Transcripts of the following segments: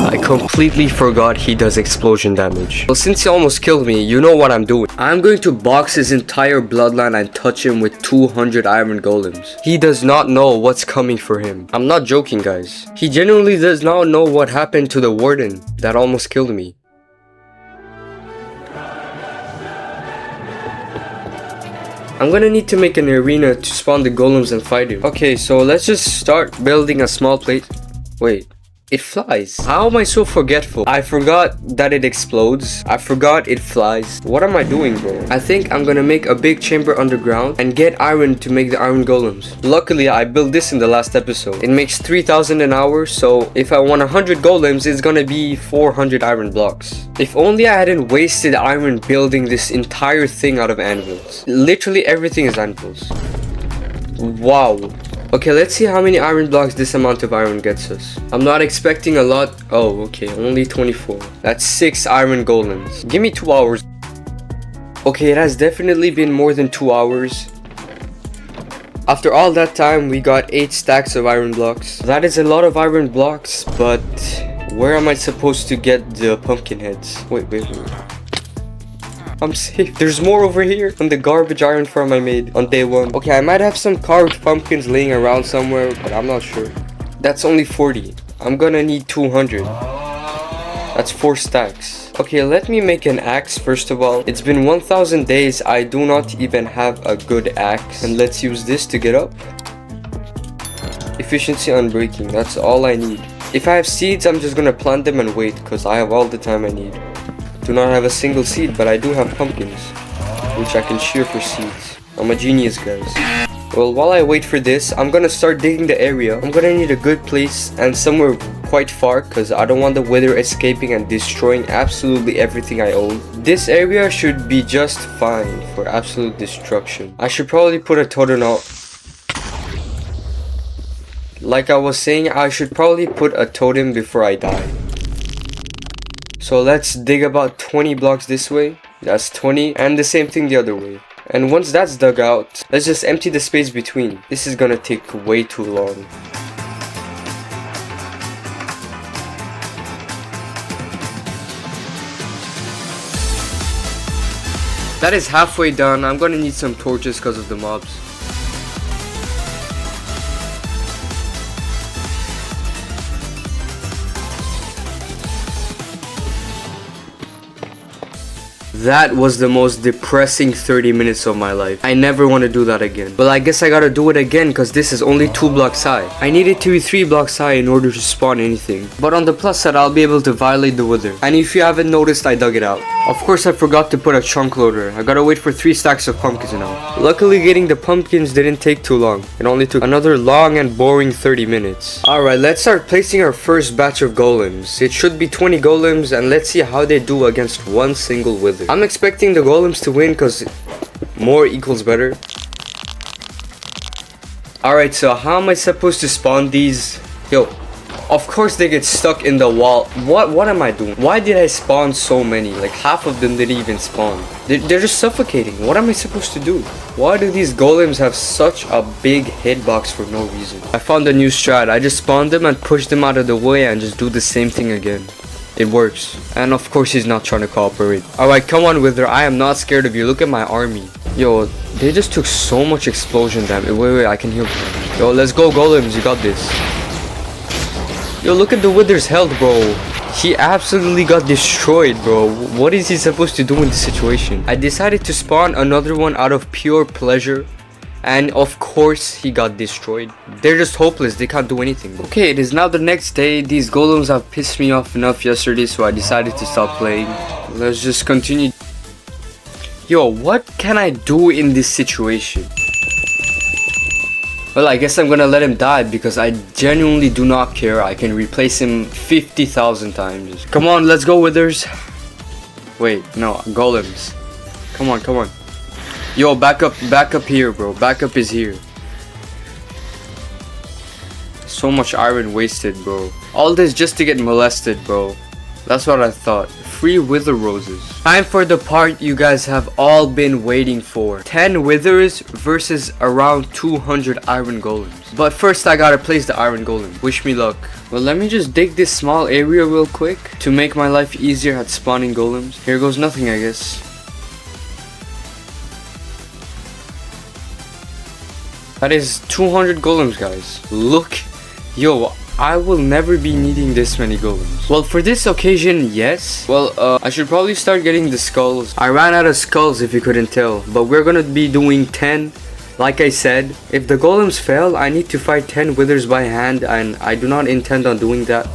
I completely forgot he does explosion damage. Well, since he almost killed me, you know what I'm doing. I'm going to box his entire bloodline and touch him with 200 iron golems. He does not know what's coming for him. I'm not joking, guys. He genuinely does not know what happened to the warden that almost killed me. I'm gonna need to make an arena to spawn the golems and fight him. Okay, so let's just start building a small place. Wait. It flies. How am I so forgetful? I forgot that it explodes. I forgot it flies. What am I doing, bro? I think I'm gonna make a big chamber underground and get iron to make the iron golems. Luckily, I built this in the last episode. It makes 3,000 an hour, so if I want 100 golems, it's gonna be 400 iron blocks. If only I hadn't wasted iron building this entire thing out of anvils. Literally everything is anvils. Wow. Okay, let's see how many iron blocks this amount of iron gets us. I'm not expecting a lot. Oh, okay, only 24. That's 6 iron golems. Give me 2 hours. Okay, it has definitely been more than 2 hours. After all that time, we got 8 stacks of iron blocks. That is a lot of iron blocks, but where am I supposed to get the pumpkin heads? Wait. I'm safe. There's more over here on the garbage iron farm I made on day 1. Okay, I might have some carved pumpkins laying around somewhere, but I'm not sure. That's only 40. I'm gonna need 200. That's 4 stacks. Okay, let me make an axe first of all. It's been 1,000 days. I do not even have a good axe. And let's use this to get up. Efficiency unbreaking. That's all I need. If I have seeds, I'm just gonna plant them and wait, because I have all the time I need. Do not have a single seed, but I do have pumpkins, which I can shear for seeds. I'm a genius, guys. Well, while I wait for this, I'm gonna start digging the area. I'm gonna need a good place and somewhere quite far, because I don't want the wither escaping and destroying absolutely everything I own. This area should be just fine for absolute destruction. I should probably put a totem out. Like I was saying, I should probably put a totem before I die. So let's dig about 20 blocks this way. That's 20, and the same thing the other way. And once that's dug out, let's just empty the space between. This is gonna take way too long. That is halfway done. I'm gonna need some torches because of the mobs. That was the most depressing 30 minutes of my life. I never want to do that again. But I guess I gotta do it again because this is only 2 blocks high. I need it to be 3 blocks high in order to spawn anything. But on the plus side, I'll be able to violate the wither. And if you haven't noticed, I dug it out. Of course, I forgot to put a chunk loader. I gotta wait for 3 stacks of pumpkins now. Luckily, getting the pumpkins didn't take too long. It only took another long and boring 30 minutes. Alright, let's start placing our first batch of golems. It should be 20 golems, and let's see how they do against one single wither. I'm expecting the golems to win because more equals better. Alright, so how am I supposed to spawn these? Yo, of course they get stuck in the wall. What am I doing? Why did I spawn so many? Like half of them didn't even spawn. They're just suffocating. What am I supposed to do? Why do these golems have such a big hitbox for no reason? I found a new strat. I just spawned them and pushed them out of the way and just do the same thing again. It works. And of course he's not trying to cooperate. Alright, come on Wither. I am not scared of you. Look at my army. Yo, they just took so much explosion damage. Wait, I can heal. Yo, let's go golems. You got this. Yo, look at the Wither's health, bro. He absolutely got destroyed, bro. What is he supposed to do in this situation? I decided to spawn another one out of pure pleasure. And of course he got destroyed. They're just hopeless. They can't do anything. Okay, it is now the next day. These golems have pissed me off enough yesterday, so I decided to stop playing. Let's just continue. Yo, what can I do in this situation? Well, I guess I'm gonna let him die because I genuinely do not care. I can replace him 50,000 times. Come on, let's go, Withers. Wait, no, golems. Come on. Yo, back up here, bro. Backup is here. So much iron wasted, bro. All this just to get molested, bro. That's what I thought. 3 wither roses. Time for the part you guys have all been waiting for. 10 withers versus around 200 iron golems. But first I gotta place the iron golem. Wish me luck. Well, let me just dig this small area real quick to make my life easier at spawning golems. Here goes nothing, I guess. That is 200 golems, guys. Look. Yo, I will never be needing this many golems. Well, for this occasion, yes. Well, I should probably start getting the skulls. I ran out of skulls if you couldn't tell. But we're gonna be doing 10. Like I said, if the golems fail, I need to fight 10 withers by hand. And I do not intend on doing that.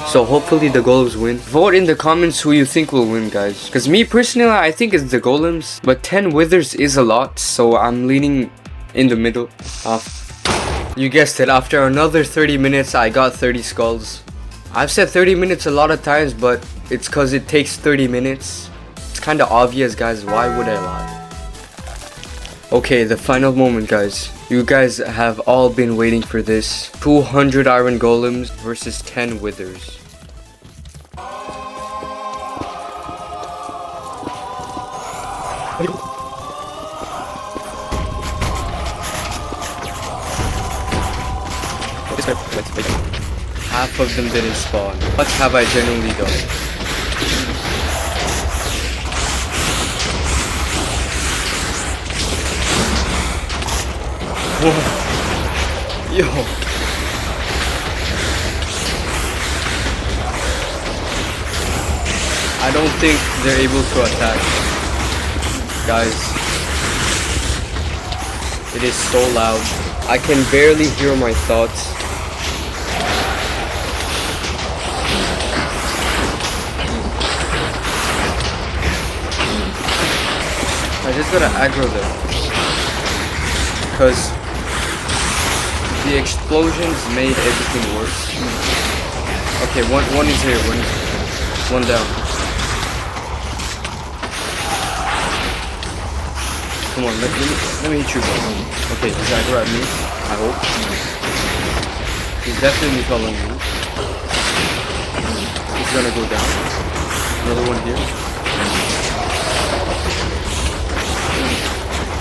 So hopefully the golems win. Vote in the comments who you think will win, guys. Because me personally, I think it's the golems. But 10 withers is a lot. So I'm leaning in the middle. You guessed it, after another 30 minutes I got 30 skulls. I've said 30 minutes a lot of times, but it's cause it takes 30 minutes. It's kinda obvious, guys, why would I lie? Okay, the final moment, guys. You guys have all been waiting for this. 200 iron golems versus 10 withers. Half of them didn't spawn. What have I genuinely done? Whoa. Yo. I don't think they're able to attack. Guys. It is so loud. I can barely hear my thoughts. I just gotta aggro them because the explosions made everything worse. Okay, one is here, one down. Come on, let me hit you, bro. Okay, he's aggro at me, I hope. He's definitely following me. He's gonna go down. Another one here.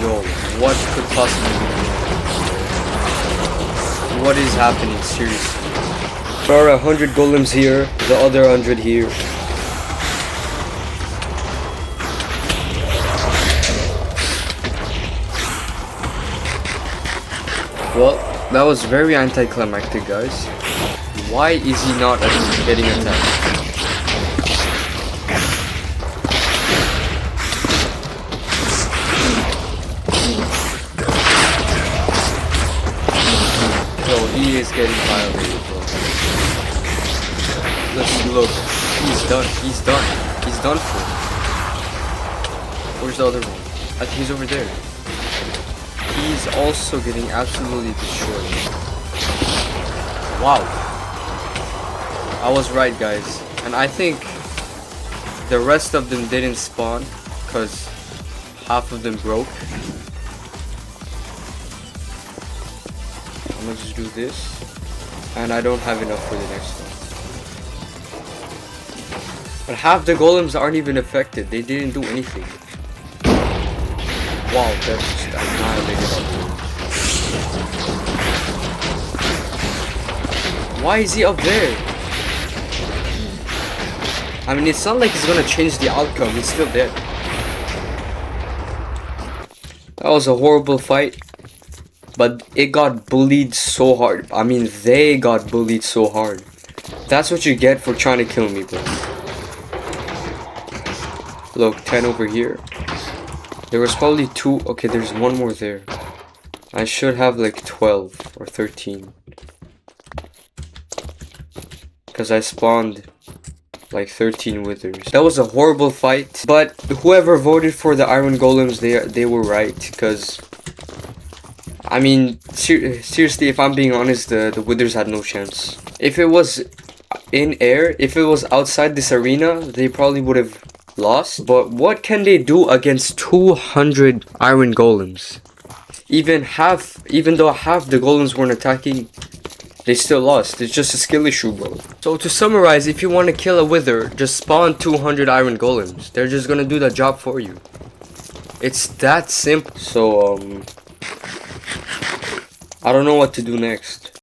Yo, what could possibly be? What is happening? Seriously. There are 100 golems here, the other 100 here. Well, that was very anticlimactic, guys. Why is he not getting attacked? He is getting violated, bro. Let's look. He's done. He's done. He's done for. Where's the other one? I think he's over there. He's also getting absolutely destroyed. Wow. I was right, guys. And I think the rest of them didn't spawn because half of them broke. I'm gonna just do this, and I don't have enough for the next one. But half the golems aren't even affected. They didn't do anything. Wow, that's just annihilated up there. Why is he up there? I mean, it's not like he's gonna change the outcome. He's still dead. That was a horrible fight. But it got bullied so hard. I mean, they got bullied so hard. That's what you get for trying to kill me, bro. Look, 10 over here. There was probably 2. Okay, there's one more there. I should have like 12 or 13. Because I spawned like 13 withers. That was a horrible fight. But whoever voted for the iron golems, they were right. Because I mean, seriously, if I'm being honest, the withers had no chance. If it was in air, if it was outside this arena, they probably would have lost. But what can they do against 200 iron golems? Even though half the golems weren't attacking, They still lost. It's just a skill issue, bro. So to summarize, if you want to kill a wither, just spawn 200 iron golems. They're just gonna do the job for you. It's that simple. So I don't know what to do next.